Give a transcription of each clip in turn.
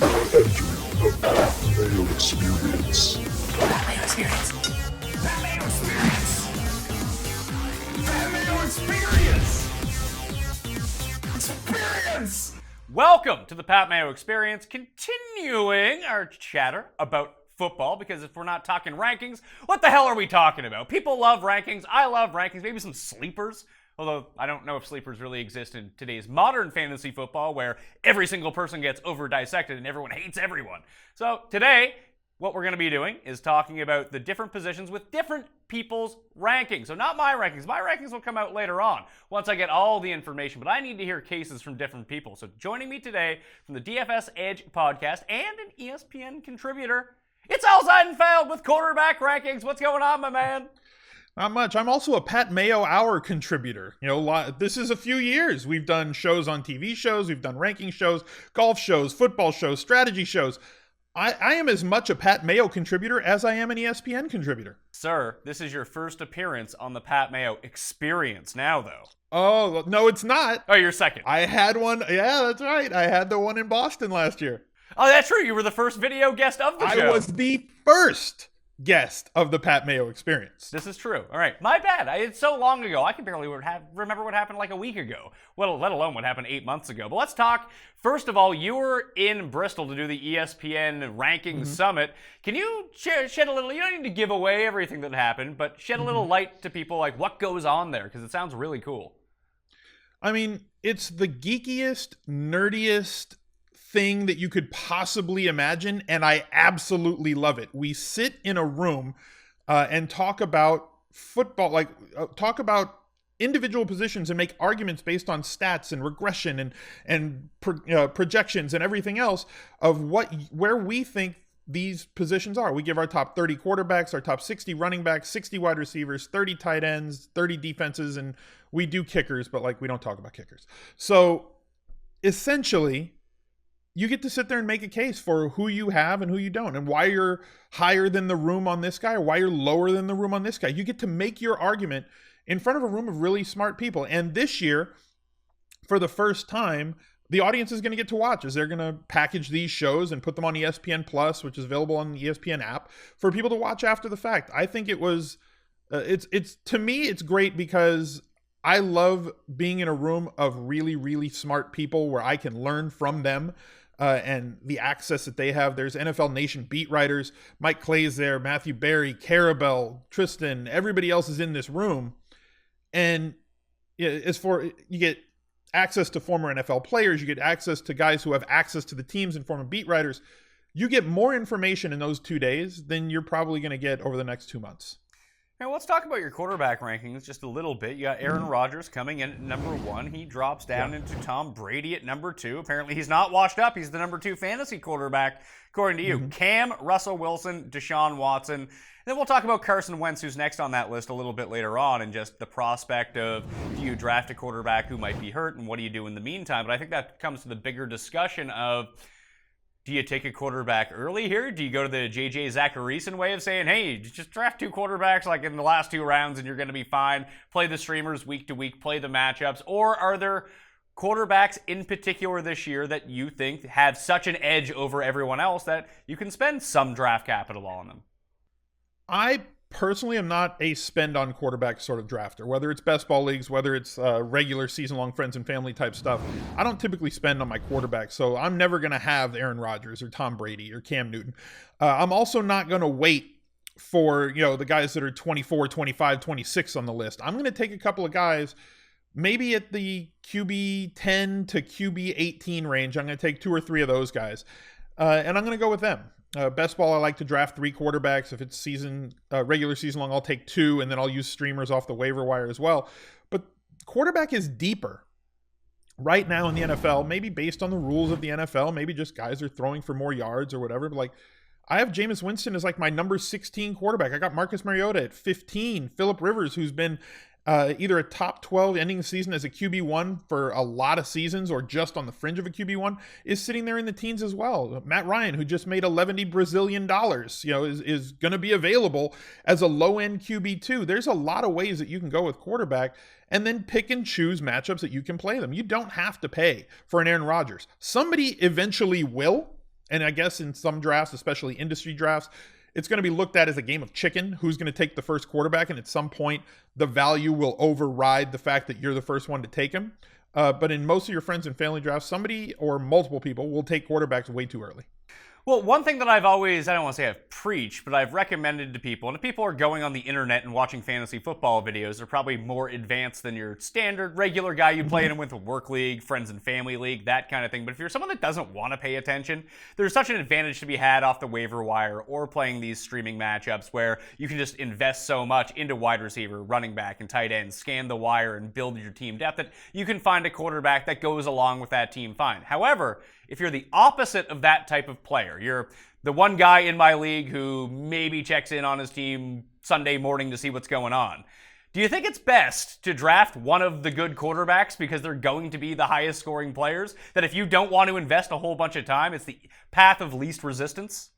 The Pat Mayo Experience. Pat Mayo Experience. Pat Mayo Experience. Pat Mayo Experience. Experience. Welcome to the Pat Mayo Experience, continuing our chatter about football, because if we're not talking rankings, what the hell are we talking about? People love rankings. I love rankings. Maybe some sleepers. Although I don't know if sleepers really exist in today's modern fantasy football where every single person gets over-dissected and everyone hates everyone. So today, what we're going to be doing is talking about the different positions with different people's rankings. So not my rankings. My rankings will come out later on once I get all the information, but I need to hear cases from different people. So joining me today from the DFS Edge podcast and an ESPN contributor, it's Al Zeidenfeld with quarterback rankings. What's going on, my man? Not much. I'm also a Pat Mayo Hour contributor. You know, this is a few years. We've done shows on TV shows. We've done ranking shows, golf shows, football shows, strategy shows. I am as much a Pat Mayo contributor as I am an ESPN contributor. Sir, this is your first appearance on the Pat Mayo Experience now, though. Oh, no, it's not. Oh, you're second. I had one. Yeah, that's right. I had the one in Boston last year. Oh, that's true. You were the first video guest of the show. I was the first guest of the Pat Mayo Experience. This is true. All right. My bad. It's so long ago. I can barely remember what happened like a week ago. Well, let alone what happened 8 months ago. But let's talk. First of all, you were in Bristol to do the ESPN Rankings Summit. Can you shed a little, you don't need to give away everything that happened, but shed a little light to people like what goes on there, because it sounds really cool. I mean, it's the geekiest, nerdiest thing that you could possibly imagine, and I absolutely love it. We sit in a room and talk about football, talk about individual positions and make arguments based on stats and regression and projections and everything else of where we think these positions are. We give our top 30 quarterbacks, our top 60 running backs, 60 wide receivers, 30 tight ends, 30 defenses, and we do kickers, but we don't talk about kickers. So essentially, you get to sit there and make a case for who you have and who you don't, and why you're higher than the room on this guy or why you're lower than the room on this guy. You get to make your argument in front of a room of really smart people. And this year, for the first time, the audience is going to get to watch as they're going to package these shows and put them on ESPN Plus, which is available on the ESPN app, for people to watch after the fact. I think it was, to me, it's great because I love being in a room of really, really smart people where I can learn from them. And the access that they have. There's NFL Nation beat writers. Mike Clay's there, Matthew Berry, Carabell, Tristan, everybody else is in this room. And you get access to former NFL players. You get access to guys who have access to the teams and former beat writers. You get more information in those 2 days than you're probably going to get over the next 2 months. Now, let's talk about your quarterback rankings just a little bit. You got Aaron Rodgers coming in at number 1. He drops down into Tom Brady at number 2. Apparently, he's not washed up. He's the number 2 fantasy quarterback, according to you. Cam, Russell Wilson, DeShaun Watson. And then we'll talk about Carson Wentz, who's next on that list a little bit later on, and just the prospect of, do you draft a quarterback who might be hurt, and what do you do in the meantime? But I think that comes to the bigger discussion of, do you take a quarterback early here? Do you go to the J.J. Zacharyson way of saying, hey, just draft 2 quarterbacks like in the last 2 rounds and you're going to be fine, play the streamers week to week, play the matchups? Or are there quarterbacks in particular this year that you think have such an edge over everyone else that you can spend some draft capital on them? I personally am not a spend on quarterback sort of drafter, whether it's best ball leagues, whether it's regular season-long friends and family type stuff. I don't typically spend on my quarterback, so I'm never going to have Aaron Rodgers or Tom Brady or Cam Newton. I'm also not going to wait for, the guys that are 24, 25, 26 on the list. I'm going to take a couple of guys maybe at the QB 10 to QB 18 range. I'm going to take 2 or 3 of those guys, and I'm going to go with them. Best ball, I like to draft 3 quarterbacks. If it's regular season long, I'll take 2, and then I'll use streamers off the waiver wire as well. But quarterback is deeper right now in the NFL, maybe based on the rules of the NFL. Maybe just guys are throwing for more yards or whatever. But I have Jameis Winston as my number 16 quarterback. I got Marcus Mariota at 15. Phillip Rivers, who's been either a top 12 ending the season as a QB1 for a lot of seasons or just on the fringe of a QB1, is sitting there in the teens as well. Matt Ryan, who just made $11 Brazilian, is going to be available as a low-end QB2. There's a lot of ways that you can go with quarterback and then pick and choose matchups that you can play them. You don't have to pay for an Aaron Rodgers. Somebody eventually will, And I guess in some drafts, especially industry drafts, it's going to be looked at as a game of chicken. Who's going to take the first quarterback? And at some point, the value will override the fact that you're the first one to take him. But in most of your friends and family drafts, somebody or multiple people will take quarterbacks way too early. Well, one thing that I've always, I don't want to say I've preached, but I've recommended to people, and if people are going on the internet and watching fantasy football videos, they're probably more advanced than your standard regular guy you play in with a work league, friends and family league, that kind of thing. But if you're someone that doesn't want to pay attention, there's such an advantage to be had off the waiver wire or playing these streaming matchups where you can just invest so much into wide receiver, running back, and tight end, scan the wire and build your team depth that you can find a quarterback that goes along with that team fine. However, if you're the opposite of that type of player, you're the one guy in my league who maybe checks in on his team Sunday morning to see what's going on, do you think it's best to draft one of the good quarterbacks because they're going to be the highest scoring players? That if you don't want to invest a whole bunch of time, it's the path of least resistance?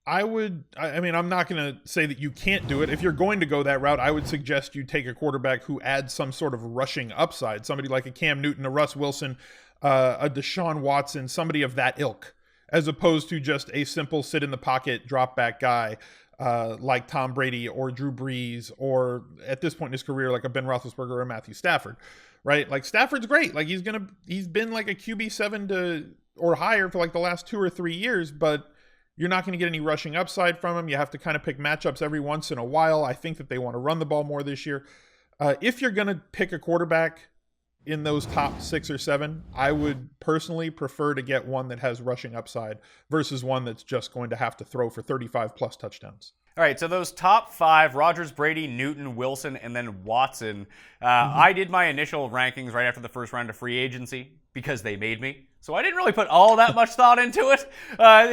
I mean, I'm not going to say that you can't do it. If you're going to go that route, I would suggest you take a quarterback who adds some sort of rushing upside. Somebody like a Cam Newton, a Russ Wilson, a DeShaun Watson, somebody of that ilk, as opposed to just a simple sit in the pocket, drop back guy like Tom Brady or Drew Brees, or at this point in his career, like a Ben Roethlisberger or a Matthew Stafford, right? Like Stafford's great. Like he's been like a QB7 or higher for like the last 2 or 3 years, but you're not going to get any rushing upside from him. You have to kind of pick matchups every once in a while. I think that they want to run the ball more this year. If you're going to pick a quarterback in those top 6 or 7, I would personally prefer to get one that has rushing upside versus one that's just going to have to throw for 35 plus touchdowns. All right, so those top 5, Rodgers, Brady, Newton, Wilson, and then Watson. I did my initial rankings right after the first round of free agency because they made me. So I didn't really put all that much thought into it.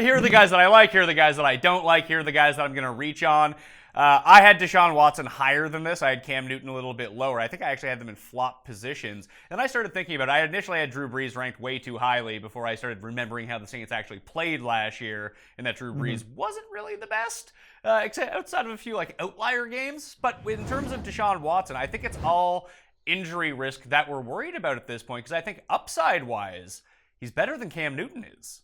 Here are the guys that I like. Here are the guys that I don't like. Here are the guys that I'm going to reach on. I had DeShaun Watson higher than this. I had Cam Newton a little bit lower. I think I actually had them in flop positions. And I started thinking about it. I initially had Drew Brees ranked way too highly before I started remembering how the Saints actually played last year and that Drew Brees wasn't really the best, except outside of a few like outlier games. But in terms of DeShaun Watson, I think it's all injury risk that we're worried about at this point because I think upside-wise, he's better than Cam Newton is.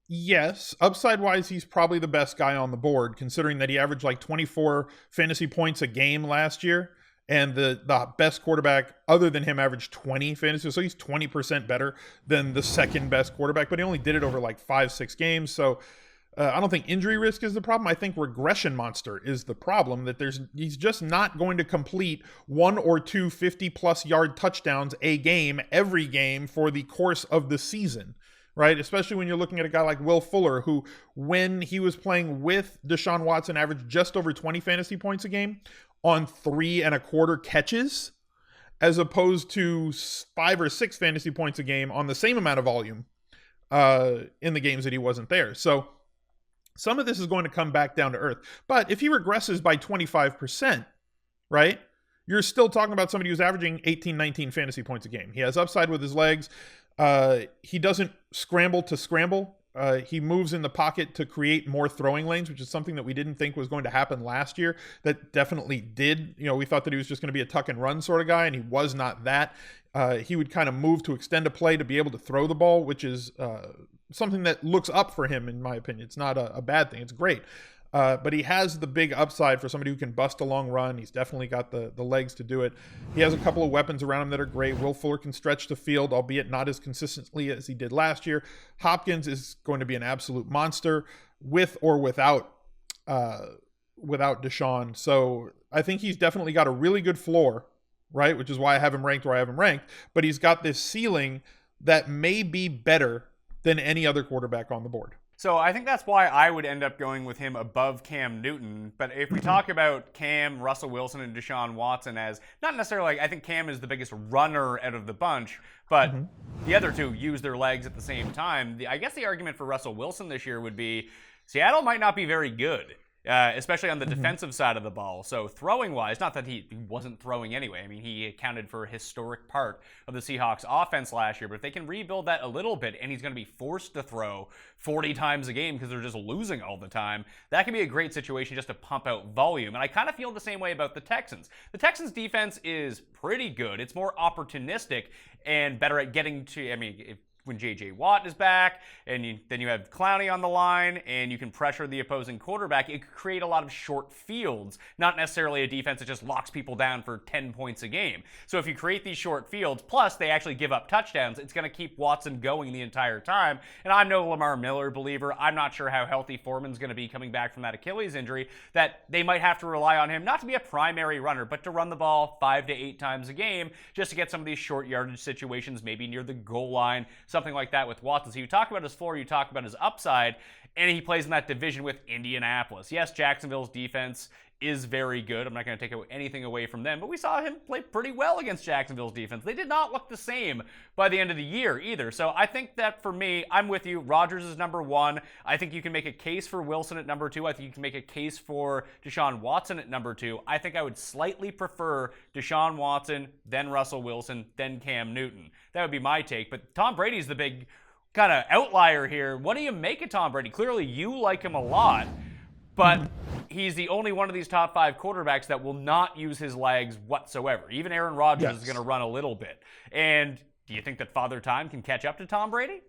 Yes, upside-wise, he's probably the best guy on the board, considering that he averaged like 24 fantasy points a game last year, and the best quarterback other than him averaged 20 fantasy, so he's 20% better than the second best quarterback, but he only did it over like 5-6 games, so I don't think injury risk is the problem. I think regression monster is the problem, that he's just not going to complete 1 or 2 50-plus yard touchdowns a game, every game for the course of the season. Right, especially when you're looking at a guy like Will Fuller, who, when he was playing with DeShaun Watson, averaged just over 20 fantasy points a game on 3.25 catches, as opposed to 5 or 6 fantasy points a game on the same amount of volume in the games that he wasn't there. So some of this is going to come back down to earth. But if he regresses by 25%, right, you're still talking about somebody who's averaging 18, 19 fantasy points a game. He has upside with his legs. He doesn't scramble to scramble. He moves in the pocket to create more throwing lanes, which is something that we didn't think was going to happen last year. That definitely did. You know, we thought that he was just going to be a tuck and run sort of guy, and he was not that. He would kind of move to extend a play to be able to throw the ball, which is something that looks up for him, in my opinion. It's not a bad thing. It's great. But he has the big upside for somebody who can bust a long run. He's definitely got the legs to do it. He has a couple of weapons around him that are great. Will Fuller can stretch the field, albeit not as consistently as he did last year. Hopkins is going to be an absolute monster with or without DeShaun. So I think he's definitely got a really good floor, right? Which is why I have him ranked where I have him ranked. But he's got this ceiling that may be better than any other quarterback on the board. So I think that's why I would end up going with him above Cam Newton. But if we talk about Cam, Russell Wilson, and DeShaun Watson as not necessarily, I think Cam is the biggest runner out of the bunch, but the other two use their legs at the same time. I guess the argument for Russell Wilson this year would be Seattle might not be very good. Especially on the defensive side of the ball. So throwing-wise, not that he wasn't throwing anyway. I mean, he accounted for a historic part of the Seahawks offense last year. But if they can rebuild that a little bit and he's going to be forced to throw 40 times a game because they're just losing all the time, that can be a great situation just to pump out volume. And I kind of feel the same way about the Texans. The Texans' defense is pretty good. It's more opportunistic and better at getting to, when J.J. Watt is back, and then you have Clowney on the line, and you can pressure the opposing quarterback, it could create a lot of short fields, not necessarily a defense that just locks people down for 10 points a game. So if you create these short fields, plus they actually give up touchdowns, it's going to keep Watson going the entire time. And I'm no Lamar Miller believer. I'm not sure how healthy Foreman's going to be coming back from that Achilles injury, that they might have to rely on him not to be a primary runner, but to run the ball 5 to 8 times a game just to get some of these short yardage situations, maybe near the goal line, something like that with Watson. So you talk about his floor, you talk about his upside, and he plays in that division with Indianapolis. Yes, Jacksonville's defense is very good. I'm not going to take anything away from them, but we saw him play pretty well against Jacksonville's defense. They did not look the same by the end of the year either. So I think that for me, I'm with you. Rodgers is number 1. I think you can make a case for Wilson at number 2. I think you can make a case for DeShaun Watson at number 2. I think I would slightly prefer DeShaun Watson, then Russell Wilson, then Cam Newton. That would be my take. But Tom Brady's the big kind of outlier here. What do you make of Tom Brady? Clearly you like him a lot, but he's the only one of these top 5 quarterbacks that will not use his legs whatsoever. Even Aaron Rodgers is going to run a little bit. And do you think that Father Time can catch up to Tom Brady?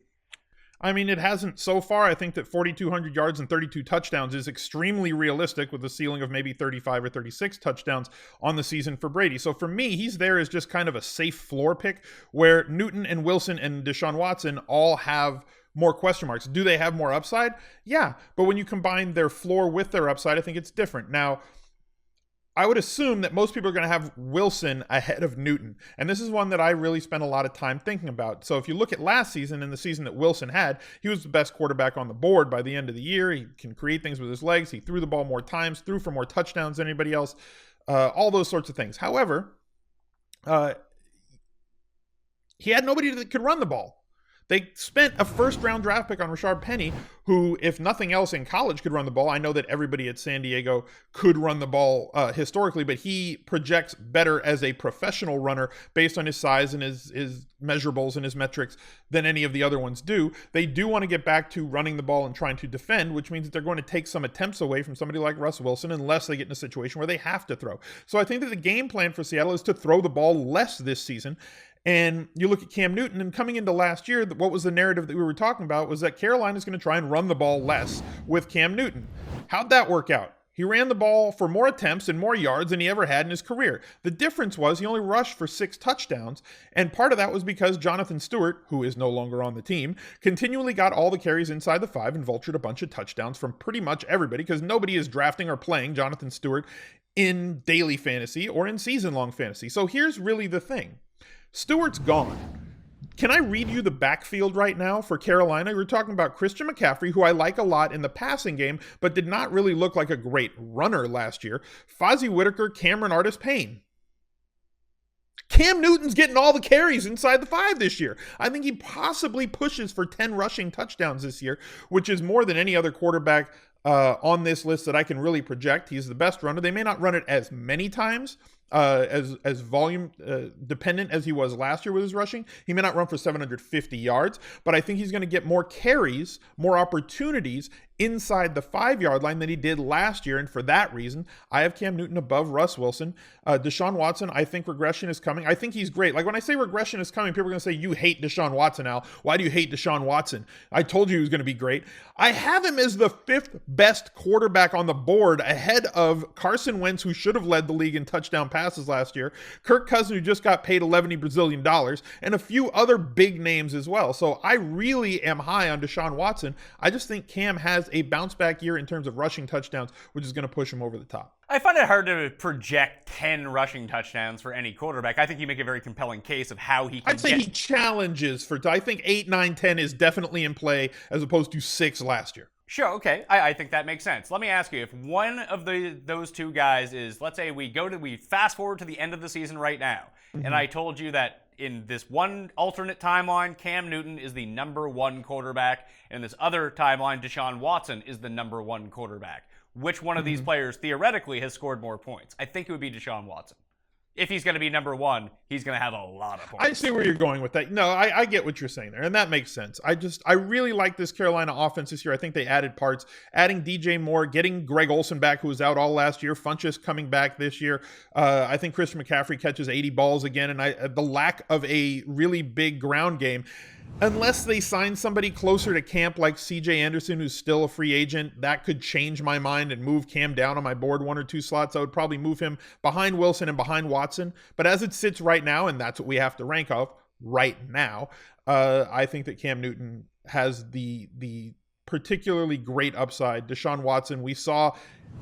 I mean, it hasn't so far. I think that 4,200 yards and 32 touchdowns is extremely realistic with a ceiling of maybe 35 or 36 touchdowns on the season for Brady. So for me, he's there as just kind of a safe floor pick where Newton and Wilson and DeShaun Watson all have more question marks. Do they have more upside? Yeah. But when you combine their floor with their upside, I think it's different. Now, I would assume that most people are going to have Wilson ahead of Newton. And this is one that I really spent a lot of time thinking about. So if you look at last season and the season that Wilson had, he was the best quarterback on the board by the end of the year. He can create things with his legs. He threw the ball more times, threw for more touchdowns than anybody else, all those sorts of things. However, he had nobody that could run the ball. They spent a first-round draft pick on Rashard Penny, who, if nothing else in college, could run the ball. I know that everybody at San Diego could run the ball historically, but he projects better as a professional runner based on his size and his measurables and his metrics than any of the other ones do. They do want to get back to running the ball and trying to defend, which means that they're going to take some attempts away from somebody like Russ Wilson unless they get in a situation where they have to throw. So I think that the game plan for Seattle is to throw the ball less this season. And you look at Cam Newton, and coming into last year, what was the narrative that we were talking about was that Carolina is going to try and run the ball less with Cam Newton. How'd that work out? He ran the ball for more attempts and more yards than he ever had in his career. The difference was he only rushed for 6 touchdowns, and part of that was because Jonathan Stewart, who is no longer on the team, continually got all the carries inside the 5 and vultured a bunch of touchdowns from pretty much everybody, because nobody is drafting or playing Jonathan Stewart in daily fantasy or in season-long fantasy. So here's really the thing. Stewart's gone. Can I read you the backfield right now for Carolina? We're talking about Christian McCaffrey, who I like a lot in the passing game, but did not really look like a great runner last year. Fozzie Whitaker, Cameron Artis-Payne. Cam Newton's getting all the carries inside the 5 this year. I think he possibly pushes for 10 rushing touchdowns this year, which is more than any other quarterback on this list that I can really project. He's the best runner. They may not run it as many times, as volume dependent as he was last year with his rushing. He may not run for 750 yards, but I think he's going to get more carries, more opportunities inside the 5-yard line than he did last year. And for that reason, I have Cam Newton above Russ Wilson. DeShaun Watson, I think regression is coming. I think he's great. Like when I say regression is coming, people are going to say, you hate DeShaun Watson, Al. Why do you hate DeShaun Watson? I told you he was going to be great. I have him as the 5th best quarterback on the board ahead of Carson Wentz, who should have led the league in touchdown passes last year, Kirk Cousins, who just got paid $11 Brazilian, and a few other big names as well. So I really am high on DeShaun Watson. I just think Cam has a bounce back year in terms of rushing touchdowns, which is going to push him over the top. I find it hard to project 10 rushing touchdowns for any quarterback. I think you make a very compelling case of how he can I'd say he challenges for, I think 8, 9, 10 is definitely in play as opposed to 6 last year. Sure, okay. I think that makes sense. Let me ask you, if one of those two guys is, let's say we fast forward to the end of the season right now, and I told you that in this one alternate timeline, Cam Newton is the number 1 quarterback, and in this other timeline, DeShaun Watson is the number 1 quarterback. Which one of these players theoretically has scored more points? I think it would be DeShaun Watson. If he's going to be number 1, he's going to have a lot of points. I see where you're going with that. No, I get what you're saying there, and that makes sense. I really like this Carolina offense this year. I think they added parts, adding DJ Moore, getting Greg Olsen back, who was out all last year. Funchess coming back this year. I think Christian McCaffrey catches 80 balls again, and the lack of a really big ground game, unless they sign somebody closer to camp like CJ Anderson, who's still a free agent, that could change my mind and move Cam down on my board 1 or 2 slots. I would probably move him behind Wilson and behind Watson. But as it sits right now, and that's what we have to rank off right now, I think that Cam Newton has the particularly great upside. DeShaun Watson,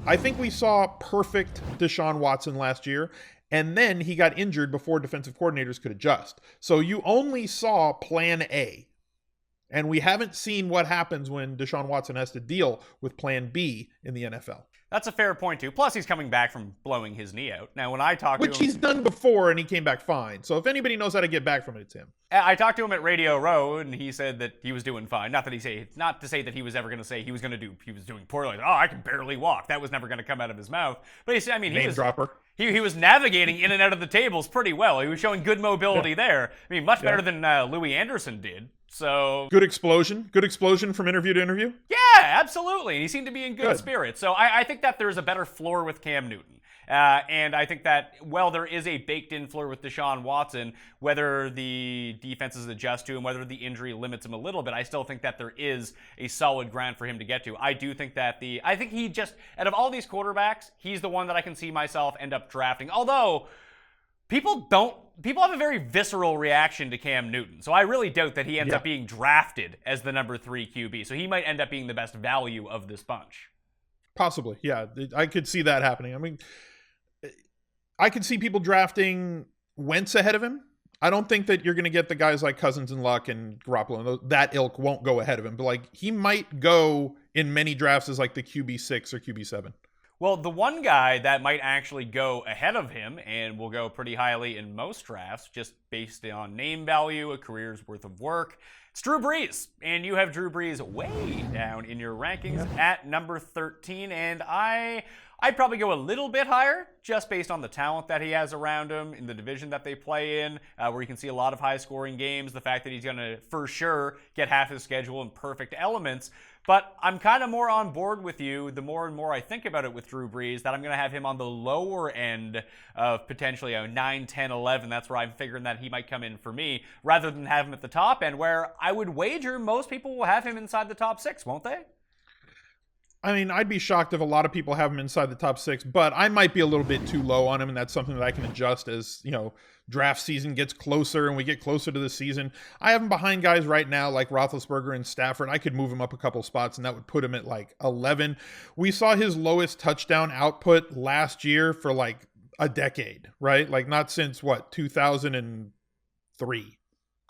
I think we saw perfect DeShaun Watson last year. And then he got injured before defensive coordinators could adjust. So you only saw plan A. And we haven't seen what happens when DeShaun Watson has to deal with plan B in the NFL. That's a fair point, too. Plus, he's coming back from blowing his knee out. Now, when I talked to him... Which he's done before, and he came back fine. So if anybody knows how to get back from it, it's him. I talked to him at Radio Row, and he said that he was doing fine. Not to say that he was ever going to say he was doing poorly. Like, I can barely walk. That was never going to come out of his mouth. But he said, Name dropper. He was navigating in and out of the tables pretty well. He was showing good mobility there. I mean, much better than Louis Anderson did. So good explosion from interview to interview. Yeah, absolutely. And he seemed to be in good spirits. So I think that there's a better floor with Cam Newton. And I think that, there is a baked-in floor with DeShaun Watson, whether the defenses adjust to him, whether the injury limits him a little bit, I still think that there is a solid ground for him to get to. I do think that out of all these quarterbacks, he's the one that I can see myself end up drafting. Although, people have a very visceral reaction to Cam Newton. So I really doubt that he ends up being drafted as the number 3 QB. So he might end up being the best value of this bunch. Possibly, yeah. I could see that happening. I mean, I could see people drafting Wentz ahead of him. I don't think that you're going to get the guys like Cousins and Luck and Garoppolo. That ilk won't go ahead of him. But he might go in many drafts as like the QB6 or QB7. Well, the one guy that might actually go ahead of him and will go pretty highly in most drafts, just based on name value, a career's worth of work, it's Drew Brees. And you have Drew Brees way down in your rankings at number 13. And I'd probably go a little bit higher just based on the talent that he has around him in the division that they play in, where you can see a lot of high-scoring games, the fact that he's going to, for sure, get half his schedule in perfect elements. But I'm kind of more on board with you the more and more I think about it with Drew Brees, that I'm going to have him on the lower end of potentially 9, 10, 11. That's where I'm figuring that he might come in for me, rather than have him at the top end, where I would wager most people will have him inside the top 6, won't they? I mean, I'd be shocked if a lot of people have him inside the top 6, but I might be a little bit too low on him, and that's something that I can adjust as, draft season gets closer and we get closer to the season. I have him behind guys right now like Roethlisberger and Stafford. I could move him up a couple spots, and that would put him at 11. We saw his lowest touchdown output last year for a decade, right? Not since 2003.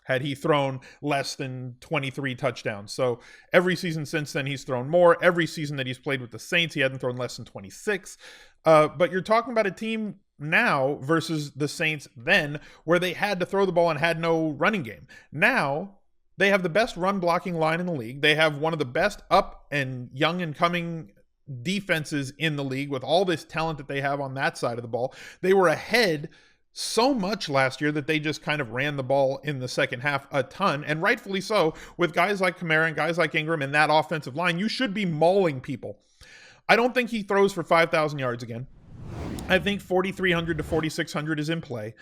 Had he thrown less than 23 touchdowns. So every season since then, he's thrown more. Every season that he's played with the Saints, he hadn't thrown less than 26. But you're talking about a team now versus the Saints then, where they had to throw the ball and had no running game. Now, they have the best run blocking line in the league. They have one of the best up and young and coming defenses in the league with all this talent that they have on that side of the ball. They were ahead so much last year that they just kind of ran the ball in the second half a ton, and rightfully so. With guys like Kamara and guys like Ingram and that offensive line, you should be mauling people. I don't think he throws for 5,000 yards again. I think 4,300 to 4,600 is in play.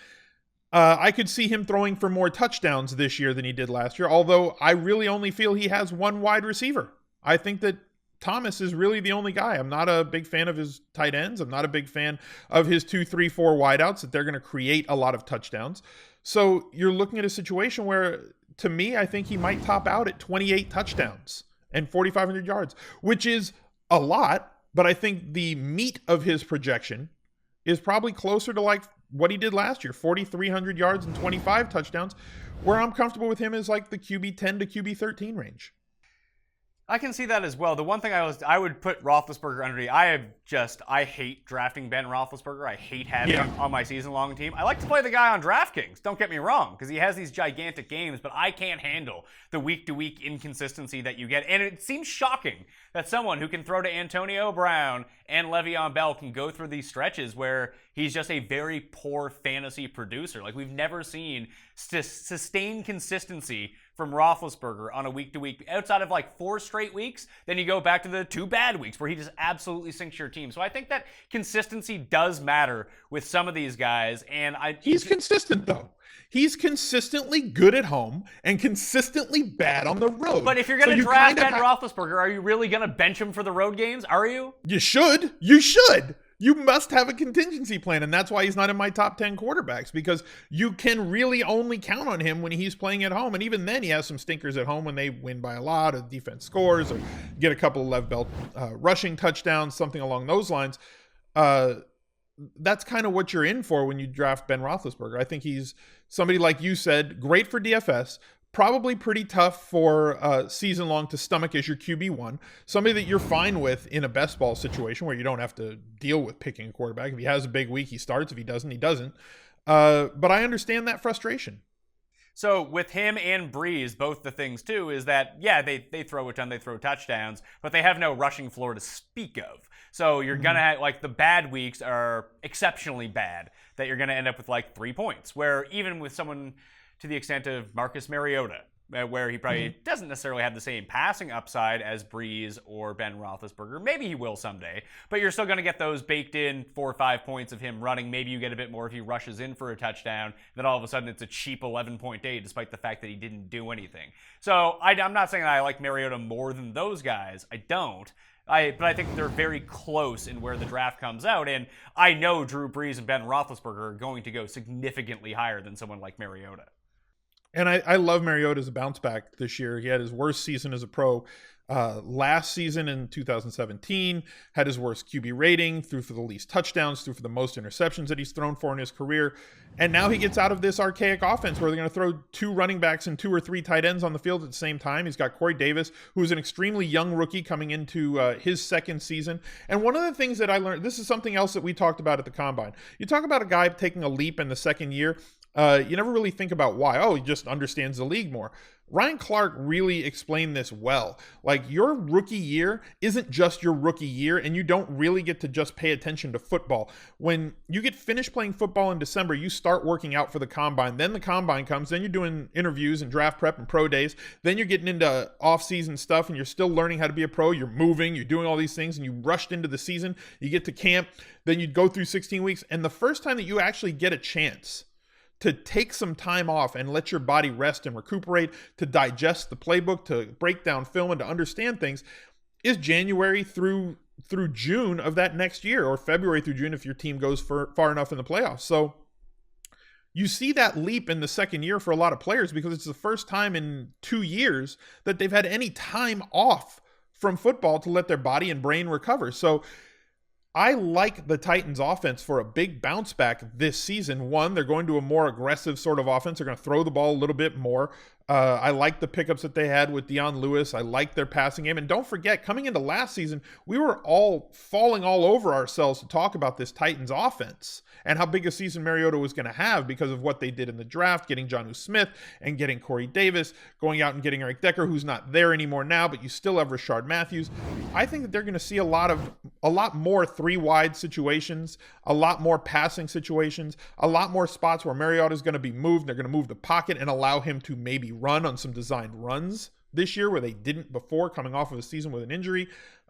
I could see him throwing for more touchdowns this year than he did last year, although I really only feel he has one wide receiver. I think that Thomas is really the only guy. I'm not a big fan of his tight ends. I'm not a big fan of his 2, 3, 4 wideouts, that they're going to create a lot of touchdowns. So you're looking at a situation where, to me, I think he might top out at 28 touchdowns and 4,500 yards, which is a lot, but I think the meat of his projection is probably closer to what he did last year, 4,300 yards and 25 touchdowns, where I'm comfortable with him is the QB 10 to QB 13 range. I can see that as well. The one thing I would put Roethlisberger underneath. I hate drafting Ben Roethlisberger. I hate having him on my season-long team. I like to play the guy on DraftKings. Don't get me wrong, because he has these gigantic games, but I can't handle the week-to-week inconsistency that you get. And it seems shocking that someone who can throw to Antonio Brown and Le'Veon Bell can go through these stretches where he's just a very poor fantasy producer. Like, we've never seen sustained consistency from Roethlisberger on a week-to-week, outside of like 4 straight weeks. Then you go back to the 2 bad weeks where he just absolutely sinks your team. So I think that consistency does matter with some of these guys. And he's consistent though. He's consistently good at home and consistently bad on the road. But if you're going to draft Ben Roethlisberger, are you really going to bench him for the road games? Are you? You should. You should. You must have a contingency plan, and that's why he's not in my top 10 quarterbacks, because you can really only count on him when he's playing at home, and even then he has some stinkers at home when they win by a lot, or defense scores, or get a couple of Lev Bell rushing touchdowns, something along those lines. That's kind of what you're in for when you draft Ben Roethlisberger. I think he's somebody, like you said, great for DFS, probably pretty tough for season long to stomach as your QB1. Somebody that you're fine with in a best ball situation where you don't have to deal with picking a quarterback. If he has a big week, he starts. If he doesn't, he doesn't. But I understand that frustration. So with him and Brees, both the things too is that, yeah, they throw a ton, they throw touchdowns, but they have no rushing floor to speak of. So you're going to have, like, the bad weeks are exceptionally bad, that you're going to end up with like 3 points, where even with someone to the extent of Marcus Mariota, where he probably doesn't necessarily have the same passing upside as Brees or Ben Roethlisberger. Maybe he will someday, but you're still going to get those baked in 4 or 5 points of him running. Maybe you get a bit more if he rushes in for a touchdown. Then all of a sudden it's a cheap 11-point day, despite the fact that he didn't do anything. So I'm not saying that I like Mariota more than those guys. I don't. But I think they're very close in where the draft comes out, and I know Drew Brees and Ben Roethlisberger are going to go significantly higher than someone like Mariota. And I love Mariota as a bounce back this year. He had his worst season as a pro last season in 2017, had his worst QB rating, threw for the least touchdowns, threw for the most interceptions that he's thrown for in his career. And now he gets out of this archaic offense where they're going to throw 2 running backs and 2 or 3 tight ends on the field at the same time. He's got Corey Davis, who's an extremely young rookie coming into his second season. And one of the things that I learned, this is something else that we talked about at the Combine. You talk about a guy taking a leap in the second year. You never really think about why. Oh, he just understands the league more. Ryan Clark really explained this well. Like, your rookie year isn't just your rookie year, and you don't really get to just pay attention to football. When you get finished playing football in December, you start working out for the Combine. Then the Combine comes. Then you're doing interviews and draft prep and pro days. Then you're getting into off-season stuff, and you're still learning how to be a pro. You're moving. You're doing all these things, and you rushed into the season. You get to camp. Then you go through 16 weeks. And the first time that you actually get a chance to take some time off and let your body rest and recuperate, to digest the playbook, to break down film, and to understand things, is January through June of that next year, or February through June if your team goes far enough in the playoffs. So you see that leap in the second year for a lot of players because it's the first time in 2 years that they've had any time off from football to let their body and brain recover. So I like the Titans offense for a big bounce back this season. One, they're going to a more aggressive sort of offense. They're going to throw the ball a little bit more. I like the pickups that they had with Deion Lewis. I like their passing game. And don't forget, coming into last season, we were all falling all over ourselves to talk about this Titans offense and how big a season Mariota was going to have because of what they did in the draft, getting Jonnu Smith and getting Corey Davis, going out and getting Eric Decker, who's not there anymore now, but you still have Rashard Matthews. I think that they're going to see a lot more 3-wide situations, a lot more passing situations, a lot more spots where Mariota is going to be moved. They're going to move the pocket and allow him to maybe run on some designed runs this year where they didn't before, coming off of a season with an injury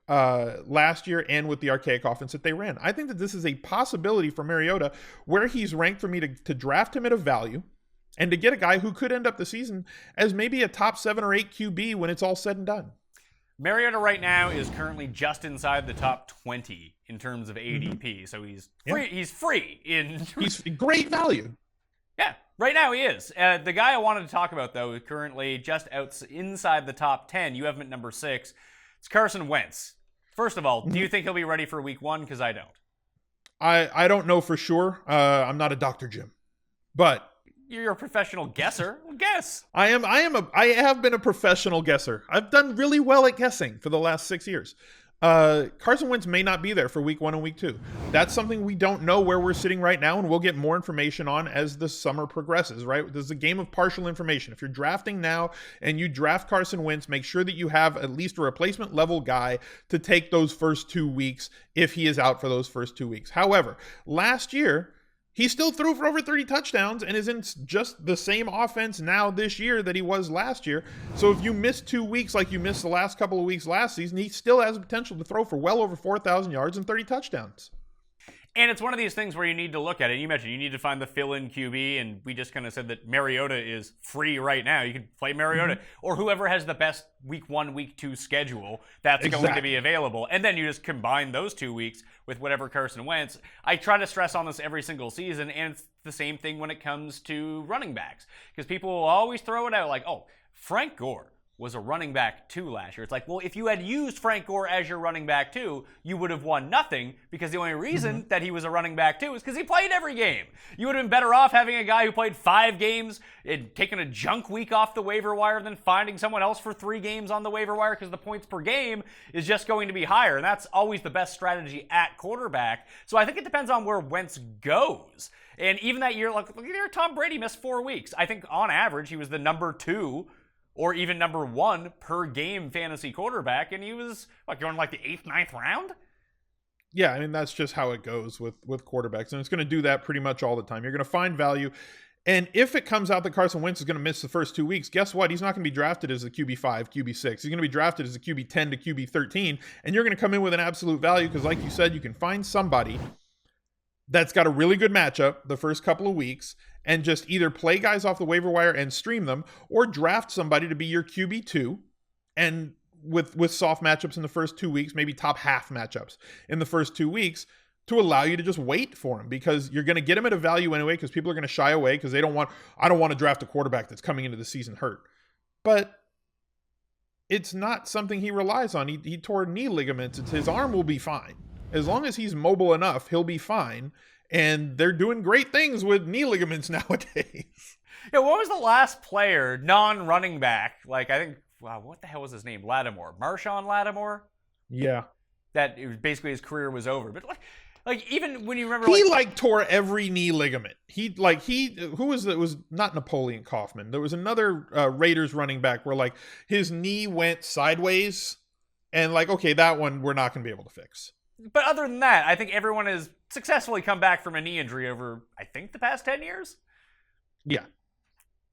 last year and with the archaic offense that they ran. I think that this is a possibility for Mariota where he's ranked for me to draft him at a value and to get a guy who could end up the season as maybe a top 7 or 8 QB when it's all said and done. Mariota right now is currently just inside the top 20 in terms of ADP, so he's free. Yeah. He's free he's great value. Yeah, right now he is. The guy I wanted to talk about, though, is currently just inside the top 10. You have him at number 6. It's Carson Wentz. First of all, do you think he'll be ready for week 1? Because I don't. I don't know for sure. I'm not a Dr. Jim. But You're a professional guesser. Well, guess. I have been a professional guesser. I've done really well at guessing for the last 6 years. Carson Wentz may not be there for week 1 and week 2. That's something we don't know where we're sitting right now, and we'll get more information on as the summer progresses, right? This is a game of partial information. If you're drafting now and you draft Carson Wentz, make sure that you have at least a replacement level guy to take those first 2 weeks if he is out for those first 2 weeks. However, last year, he still threw for over 30 touchdowns and is in just the same offense now this year that he was last year. So if you miss 2 weeks like you missed the last couple of weeks last season, he still has the potential to throw for well over 4,000 yards and 30 touchdowns. And it's one of these things where you need to look at it. You mentioned you need to find the fill-in QB, and we just kind of said that Mariota is free right now. You can play Mariota or whoever has the best week 1, week 2 schedule that's going to be available. And then you just combine those 2 weeks with whatever Carson Wentz. I try to stress on this every single season, and it's the same thing when it comes to running backs. Because people will always throw it out like, oh, Frank Gore was a running back 2 last year. It's like, well, if you had used Frank Gore as your running back 2, you would have won nothing, because the only reason that he was a running back 2 is because he played every game. You would have been better off having a guy who played 5 games and taking a junk week off the waiver wire than finding someone else for 3 games on the waiver wire, because the points per game is just going to be higher, and that's always the best strategy at quarterback. So I think it depends on where Wentz goes. And even that year, like Tom Brady missed 4 weeks. I think on average he was the number 2 or even number 1 per game fantasy quarterback, and he was going like the 8th, 9th round? Yeah, I mean, that's just how it goes with quarterbacks, and it's going to do that pretty much all the time. You're going to find value, and if it comes out that Carson Wentz is going to miss the first 2 weeks, guess what? He's not going to be drafted as a QB5, QB6. He's going to be drafted as a QB10 to QB13, and you're going to come in with an absolute value because, like you said, you can find somebody that's got a really good matchup the first couple of weeks and just either play guys off the waiver wire and stream them, or draft somebody to be your QB2 and with soft matchups in the first 2 weeks, maybe top half matchups in the first 2 weeks, to allow you to just wait for him, because you're going to get him at a value anyway, because people are going to shy away because I don't want to draft a quarterback that's coming into the season hurt. But it's not something he relies on. He tore knee ligaments. His arm will be fine. As long as he's mobile enough, he'll be fine. And they're doing great things with knee ligaments nowadays. Yeah, what was the last player, non-running back? Like, I think, wow, what the hell was his name? Lattimore. Marshawn Lattimore? Yeah. That it was basically his career was over. But like even when you remember, he tore every knee ligament. Who was it? It was not Napoleon Kaufman. There was another Raiders running back where his knee went sideways, and okay, that one we're not going to be able to fix. But other than that, I think everyone has successfully come back from a knee injury over, I think, the past 10 years. Yeah.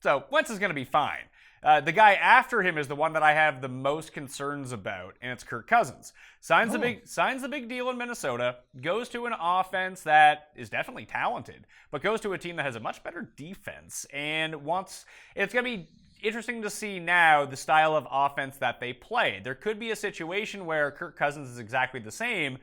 So Wentz is going to be fine. The guy after him is the one that I have the most concerns about, and it's Kirk Cousins. Signs the big deal in Minnesota, goes to an offense that is definitely talented, but goes to a team that has a much better defense, and it's going to be interesting to see now the style of offense that they play. There could be a situation where Kirk Cousins is exactly the same,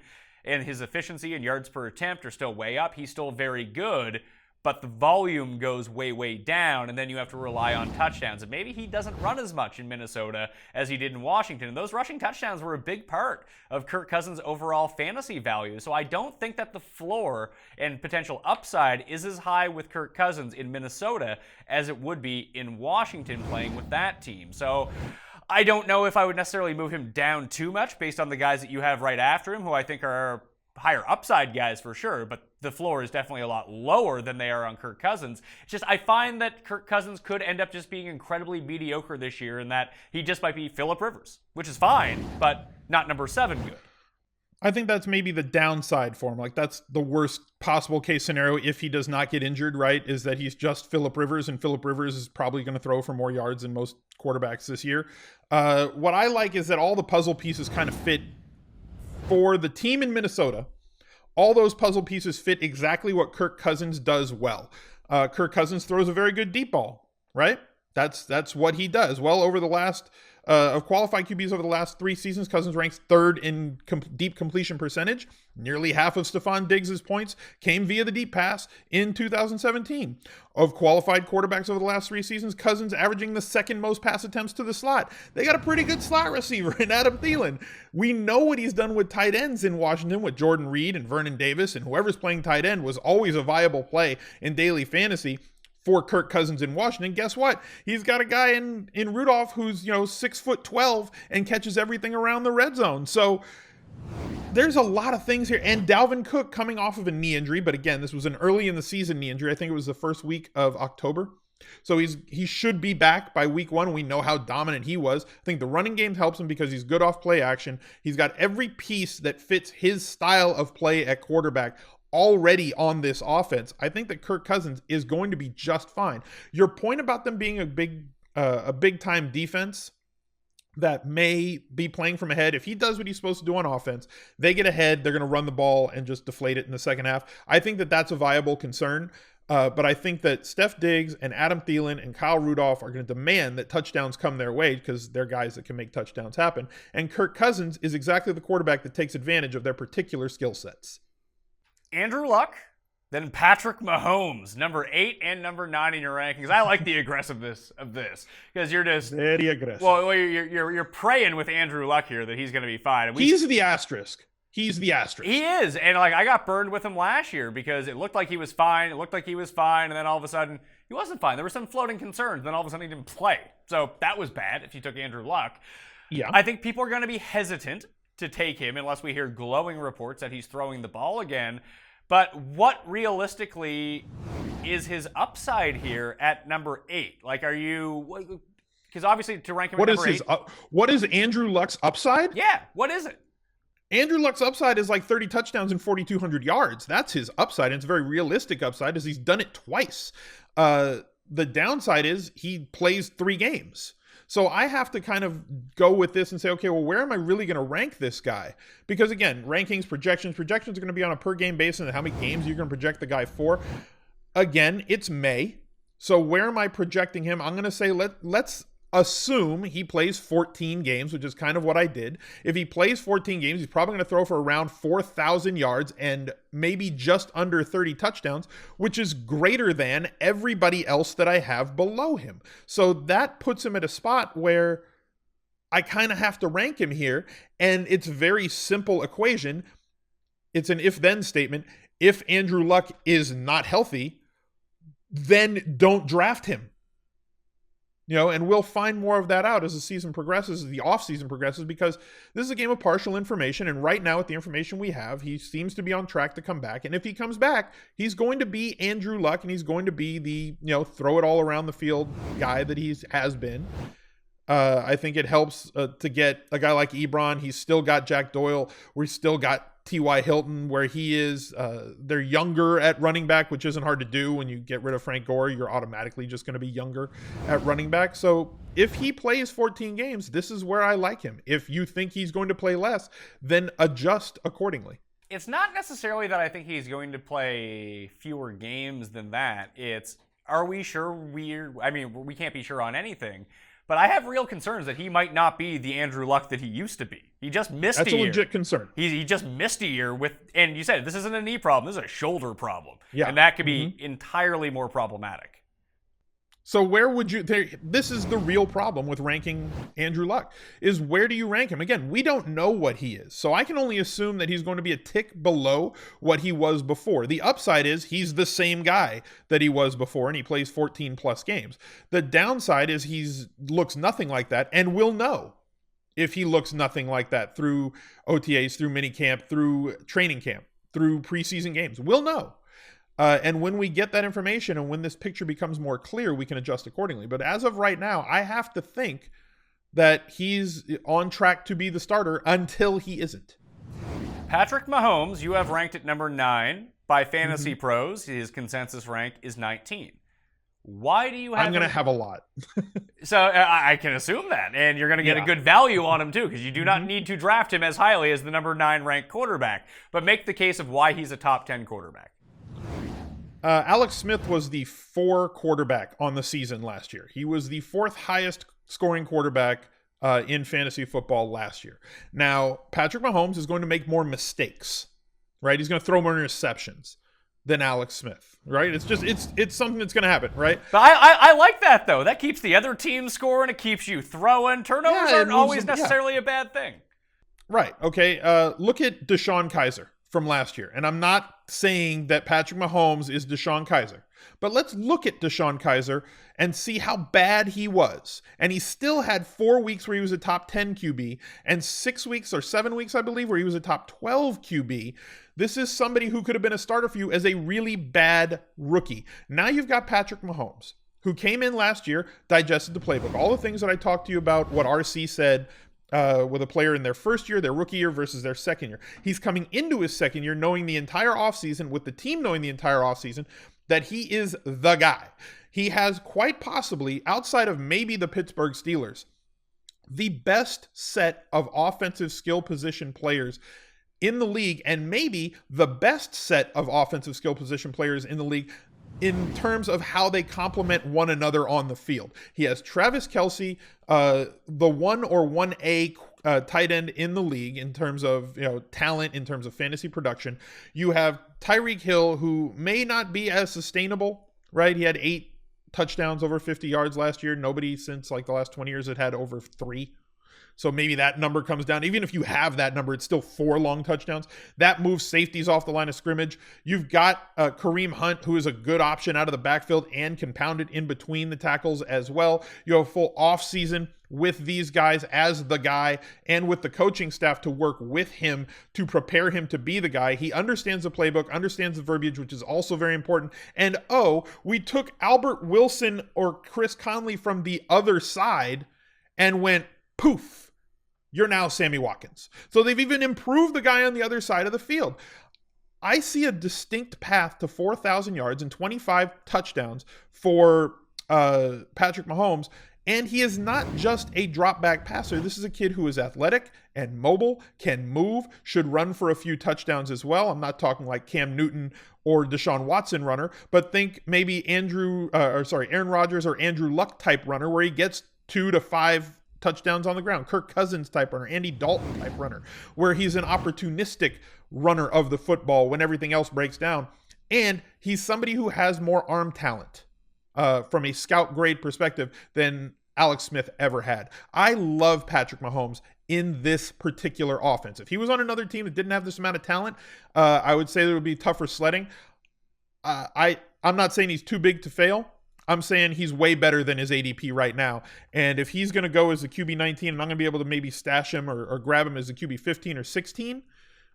and his efficiency and yards per attempt are still way up. He's still very good, but the volume goes way, way down, and then you have to rely on touchdowns. And maybe he doesn't run as much in Minnesota as he did in Washington. And those rushing touchdowns were a big part of Kirk Cousins' overall fantasy value. So I don't think that the floor and potential upside is as high with Kirk Cousins in Minnesota as it would be in Washington playing with that team. So I don't know if I would necessarily move him down too much based on the guys that you have right after him, who I think are higher upside guys for sure, but the floor is definitely a lot lower than they are on Kirk Cousins. It's just I find that Kirk Cousins could end up just being incredibly mediocre this year, and that he just might be Phillip Rivers, which is fine, but not number 7 good. I think that's maybe the downside for him. That's the worst possible case scenario if he does not get injured, right? Is that he's just Phillip Rivers, and Phillip Rivers is probably going to throw for more yards than most quarterbacks this year. What I like is that all the puzzle pieces kind of fit for the team in Minnesota. All those puzzle pieces fit exactly what Kirk Cousins does well. Kirk Cousins throws a very good deep ball, right? That's what he does. Well, over the last of qualified QBs over the last 3 seasons, Cousins ranks 3rd in deep completion percentage. Nearly half of Stephon Diggs' points came via the deep pass in 2017. Of qualified quarterbacks over the last 3 seasons, Cousins averaging the 2nd most pass attempts to the slot. They got a pretty good slot receiver in Adam Thielen. We know what he's done with tight ends in Washington with Jordan Reed and Vernon Davis, and whoever's playing tight end was always a viable play in daily fantasy. for Kirk Cousins in Washington. Guess what? He's got a guy in Rudolph who's 6'12" and catches everything around the red zone. So there's a lot of things here. And Dalvin Cook coming off of a knee injury, but again, this was an early in the season knee injury. I think it was the first week of October. So he should be back by week 1. We know how dominant he was. I think the running game helps him because he's good off play action. He's got every piece that fits his style of play at quarterback already on this offense. I think that Kirk Cousins is going to be just fine. Your point about them being a big time defense that may be playing from ahead, if he does what he's supposed to do on offense, they get ahead, they're going to run the ball and just deflate it in the second half. I think that that's a viable concern. But I think that Steph Diggs and Adam Thielen and Kyle Rudolph are going to demand that touchdowns come their way because they're guys that can make touchdowns happen. And Kirk Cousins is exactly the quarterback that takes advantage of their particular skill sets. Andrew Luck, then Patrick Mahomes, number 8 and number 9 in your rankings. I like the aggressiveness of this because you're just very aggressive. Well, you're praying with Andrew Luck here that he's going to be fine. He's the asterisk. He is, and I got burned with him last year because it looked like he was fine. And then all of a sudden he wasn't fine. There were some floating concerns. And then all of a sudden he didn't play. So that was bad if you took Andrew Luck. Yeah, I think people are going to be hesitant to take him unless we hear glowing reports that he's throwing the ball again. But what realistically is his upside here at number 8? Like, are you? Because obviously to rank him at number 8. What is Andrew Luck's upside? Yeah, what is it? Andrew Luck's upside is like 30 touchdowns and 4,200 yards. That's his upside, and it's a very realistic upside as he's done it twice. The downside is he plays 3 games. So I have to kind of go with this and say, okay, well, where am I really going to rank this guy? Because again, rankings, projections are going to be on a per game basis and how many games you're going to project the guy for. Again, it's May. So where am I projecting him? I'm going to say let's assume he plays 14 games, which is kind of what I did. If he plays 14 games, he's probably going to throw for around 4,000 yards and maybe just under 30 touchdowns, which is greater than everybody else that I have below him. So that puts him at a spot where I kind of have to rank him here. And it's a very simple equation. It's an if-then statement. If Andrew Luck is not healthy, then don't draft him. And we'll find more of that out as the season progresses, as the offseason progresses, because this is a game of partial information. And right now, with the information we have, he seems to be on track to come back. And if he comes back, he's going to be Andrew Luck, and he's going to be the, throw it all around the field guy that he has been. I think it helps to get a guy like Ebron. He's still got Jack Doyle. We still got T.Y. Hilton, where he is. They're younger at running back, which isn't hard to do. When you get rid of Frank Gore, you're automatically just going to be younger at running back. So if he plays 14 games, this is where I like him. If you think he's going to play less, then adjust accordingly. It's not necessarily that I think he's going to play fewer games than that. It's, are we sure we can't be sure on anything. But I have real concerns that he might not be the Andrew Luck that he used to be. He just missed a year. That's a legit concern. He just missed a year with, and you said this isn't a knee problem, this is a shoulder problem. Yeah. And that could be entirely more problematic. So where would you, this is the real problem with ranking Andrew Luck, is where do you rank him? Again, we don't know what he is. So I can only assume that he's going to be a tick below what he was before. The upside is he's the same guy that he was before, and he plays 14 plus games. The downside is looks nothing like that, and we'll know if he looks nothing like that through OTAs, through minicamp, through training camp, through preseason games. We'll know. And when we get that information and when this picture becomes more clear, we can adjust accordingly. But as of right now, I have to think that he's on track to be the starter until he isn't. Patrick Mahomes, you have ranked at number 9 by Fantasy Pros. His consensus rank is 19. Why do you have I'm going to have a lot. So I can assume that. And you're going to get a good value on him, too, because you do not need to draft him as highly as the number 9 ranked quarterback. But make the case of why he's a top 10 quarterback. Alex Smith was the 4 quarterback on the season last year. He was the 4th highest scoring quarterback in fantasy football last year. Now, Patrick Mahomes is going to make more mistakes, right? He's going to throw more interceptions than Alex Smith, right? It's just, it's something that's going to happen, right? But I like that, though. That keeps the other team scoring. It keeps you throwing. Turnovers aren't always necessarily a bad thing. Right. Okay. Look at DeShaun Kaiser from last year. And I'm not saying that Patrick Mahomes is DeShaun Kaiser, but let's look at DeShaun Kaiser and see how bad he was. And he still had 4 weeks where he was a top 10 QB and 6 weeks or 7 weeks, I believe, where he was a top 12 QB. This is somebody who could have been a starter for you as a really bad rookie. Now you've got Patrick Mahomes, who came in last year, digested the playbook. All the things that I talked to you about, what RC said with a player in their first year, their rookie year versus their second year. He's coming into his second year knowing the entire offseason, with the team knowing the entire offseason, that he is the guy. He has quite possibly, outside of maybe the Pittsburgh Steelers, the best set of offensive skill position players in the league, and maybe the best set of offensive skill position players in the league in terms of how they complement one another on the field. He has Travis Kelce, the 1 or 1A tight end in the league in terms of talent, in terms of fantasy production. You have Tyreek Hill, who may not be as sustainable, right? He had 8 touchdowns over 50 yards last year. Nobody since like the last 20 years had over 3. So maybe that number comes down. Even if you have that number, it's still 4 long touchdowns. That moves safeties off the line of scrimmage. You've got Kareem Hunt, who is a good option out of the backfield and can pound it in between the tackles as well. You have a full offseason with these guys as the guy, and with the coaching staff to work with him to prepare him to be the guy. He understands the playbook, understands the verbiage, which is also very important. And we took Albert Wilson or Chris Conley from the other side and went, poof, you're now Sammy Watkins. So they've even improved the guy on the other side of the field. I see a distinct path to 4,000 yards and 25 touchdowns for Patrick Mahomes. And he is not just a drop back passer. This is a kid who is athletic and mobile, can move, should run for a few touchdowns as well. I'm not talking like Cam Newton or DeShaun Watson runner, but think maybe Aaron Rodgers or Andrew Luck type runner, where he gets 2 to 5 touchdowns on the ground. Kirk Cousins type runner, Andy Dalton type runner, where he's an opportunistic runner of the football when everything else breaks down. And he's somebody who has more arm talent from a scout grade perspective than Alex Smith ever had. I love Patrick Mahomes in this particular offense. If he was on another team that didn't have this amount of talent, I would say there would be tougher sledding. I'm not saying he's too big to fail. I'm saying he's way better than his ADP right now. And if he's going to go as a QB 19, and I'm going to be able to maybe stash him or grab him as a QB 15 or 16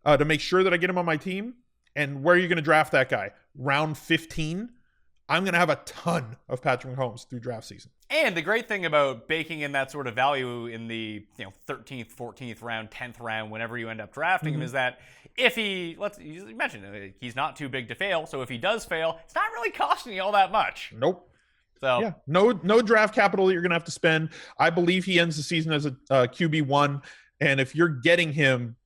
to make sure that I get him on my team. And where are you going to draft that guy? Round 15? I'm going to have a ton of Patrick Mahomes through draft season. And the great thing about baking in that sort of value in the 13th, 14th round, 10th round, whenever you end up drafting him, is that if you mentioned he's not too big to fail. So if he does fail, it's not really costing you all that much. Nope. So yeah, no draft capital that you're going to have to spend. I believe he ends the season as a QB1, and if you're getting him